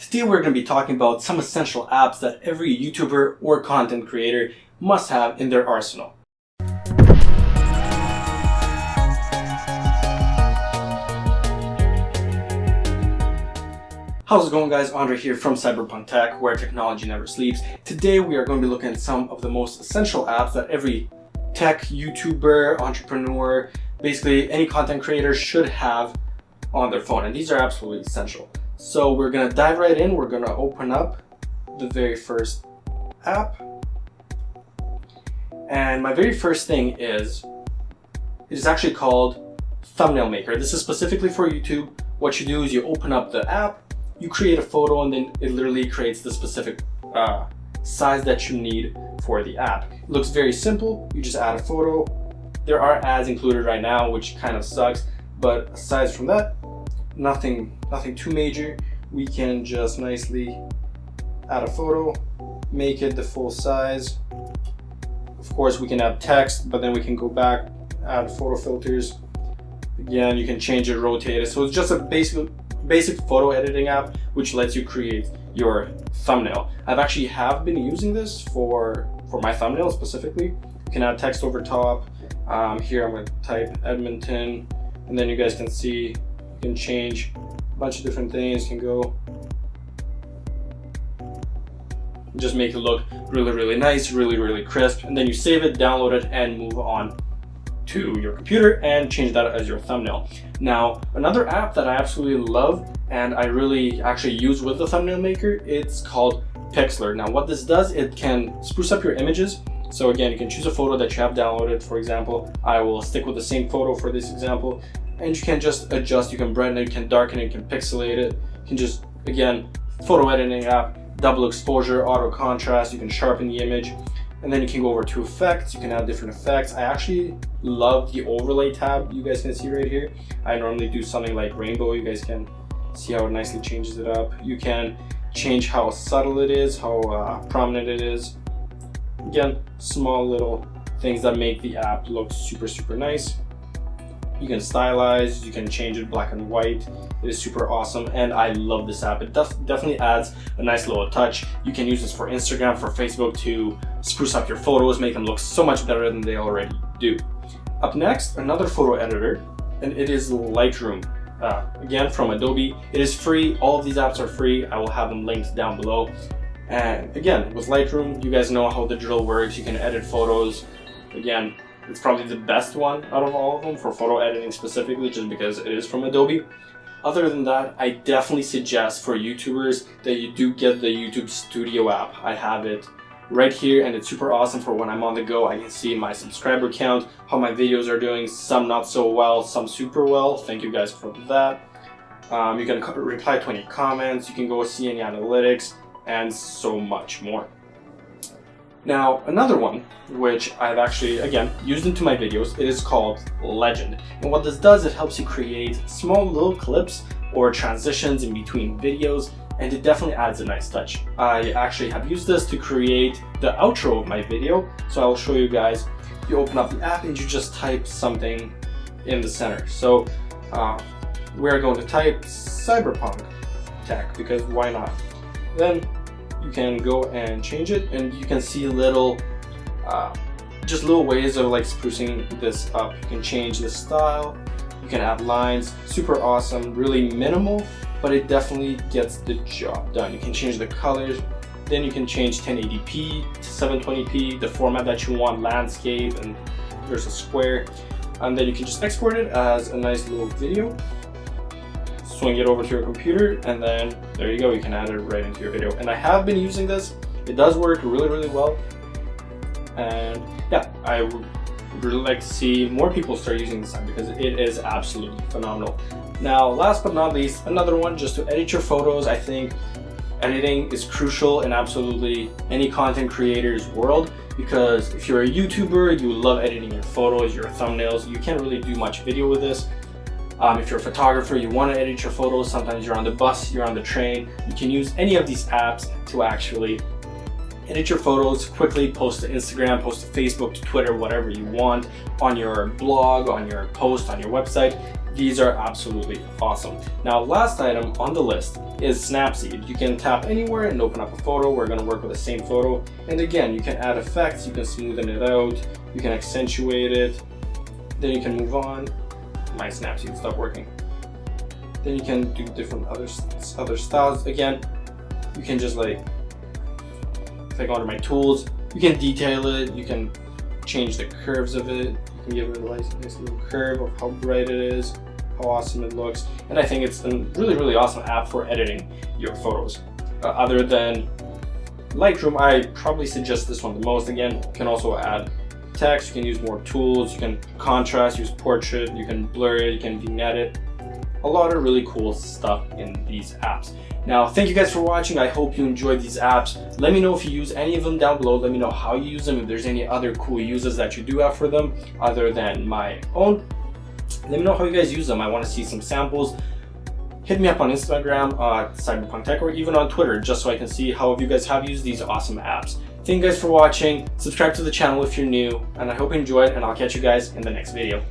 Today we're going to be talking about some essential apps that every YouTuber or content creator must have in their arsenal. How's it going, guys? Andre here from Cyberpunk Tech, where technology never sleeps. Today we are going to be looking at some of the most essential apps that every tech YouTuber, entrepreneur, basically any content creator should have on their phone, and these are absolutely essential. So we're going to dive right in. We're going to open up the very first app, and my very first thing is, it is actually called Thumbnail Maker. This is specifically for YouTube. What you do is you open up the app, you create a photo, and then it literally creates the specific size that you need for the app. It looks very simple. You just add a photo. There are ads included right now, which kind of sucks, but aside from that, nothing too major. We can just nicely add a photo, make it the full size. Of course, we can add text, but then we can go back, add photo filters. Again, you can change it, rotate it. So it's just a basic photo editing app which lets you create your thumbnail. I've actually been using this for my thumbnail specifically. You can add text over top. Here I'm going to type Edmonton, and then you guys can see you can change a bunch of different things. You can go just make it look really nice, really crisp, and then you save it, download it, and move on to your computer and change that as your thumbnail. Now, another app that I absolutely love and I really actually use with the thumbnail maker, it's called Pixlr. Now what this does, it can spruce up your images. So again, you can choose a photo that you have downloaded. For example, I will stick with the same photo for this example, and you can just adjust. You can brighten it, you can darken it, you can pixelate it. You can just, again, photo editing app, double exposure, auto contrast, you can sharpen the image. And then you can go over to effects. You can add different effects. I actually love the overlay tab. You guys can see right here. I normally do something like rainbow. You guys can see how it nicely changes it up. You can change how subtle it is, how prominent it is. Again, small little things that make the app look super nice. You can stylize, you can change it black and white. It is super awesome, and I love this app. It definitely adds a nice little touch. You can use this for Instagram, for Facebook, to spruce up your photos, make them look so much better than they already do. Up next, another photo editor, and it is Lightroom. Again, from Adobe. It is free. All of these apps are free. I will have them linked down below. And again, with Lightroom, you guys know how the drill works. You can edit photos. Again, it's probably the best one out of all of them for photo editing specifically, just because it is from Adobe. Other than that, I definitely suggest for YouTubers that you do get the YouTube Studio app. I have it right here, and it's super awesome for when I'm on the go. I can see my subscriber count, how my videos are doing, some not so well, some super well. Thank you guys for that. You can reply to any comments, you can go see any analytics, and so much more. Now, another one, which I've actually, again, used into my videos, it is called Legend. And what this does, it helps you create small little clips or transitions in between videos, and it definitely adds a nice touch. I actually have used this to create the outro of my video, so I will show you guys. You open up the app and you just type something in the center. So we're going to type Cyberpunk Tech, because why not? Then you can go and change it, and you can see little ways of like sprucing this up. You can change the style, you can add lines. Super awesome, really minimal, but it definitely gets the job done. You can change the colors, then you can change 1080p to 720p, the format that you want, landscape, and there's a square, and then you can just export it as a nice little video, swing it over to your computer, and then there you go, you can add it right into your video. And I have been using this. It does work really well, and yeah, I would really like to see more people start using this app because it is absolutely phenomenal. Now, last but not least, another one just to edit your photos. I think editing is crucial in absolutely any content creator's world, because if you're a YouTuber, you love editing your photos, your thumbnails. You can't really do much video with this. If you're a photographer, you want to edit your photos, sometimes you're on the bus, you're on the train, you can use any of these apps to actually edit your photos quickly, post to Instagram, post to Facebook, to Twitter, whatever you want, on your blog, on your post, on your website. These are absolutely awesome. Now, last item on the list is Snapseed. You can tap anywhere and open up a photo. We're going to work with the same photo. And again, you can add effects, you can smoothen it out, you can accentuate it. Then you can move on. My Snapseed stopped working. Then you can do different other styles. Again, you can just like, if I go under my tools, you can detail it, you can change the curves of it, you can give it a nice little curve of how bright it is, how awesome it looks. And I think it's a really, really awesome app for editing your photos. Other than Lightroom, I probably suggest this one the most. Again, you can also add text, you can use more tools, you can contrast, use portrait, you can blur it, you can vignette it. A lot of really cool stuff in these apps. Now, thank you guys for watching. I hope you enjoyed these apps. Let me know if you use any of them down below. Let me know how you use them, if there's any other cool uses that you do have for them other than my own. Let me know how you guys use them. I want to see some samples. Hit me up on Instagram, Cyberpunk Tech, or even on Twitter, just so I can see how you guys have used these awesome apps. Thank you guys for watching. Subscribe to the channel if you're new, and I hope you enjoyed, and I'll catch you guys in the next video.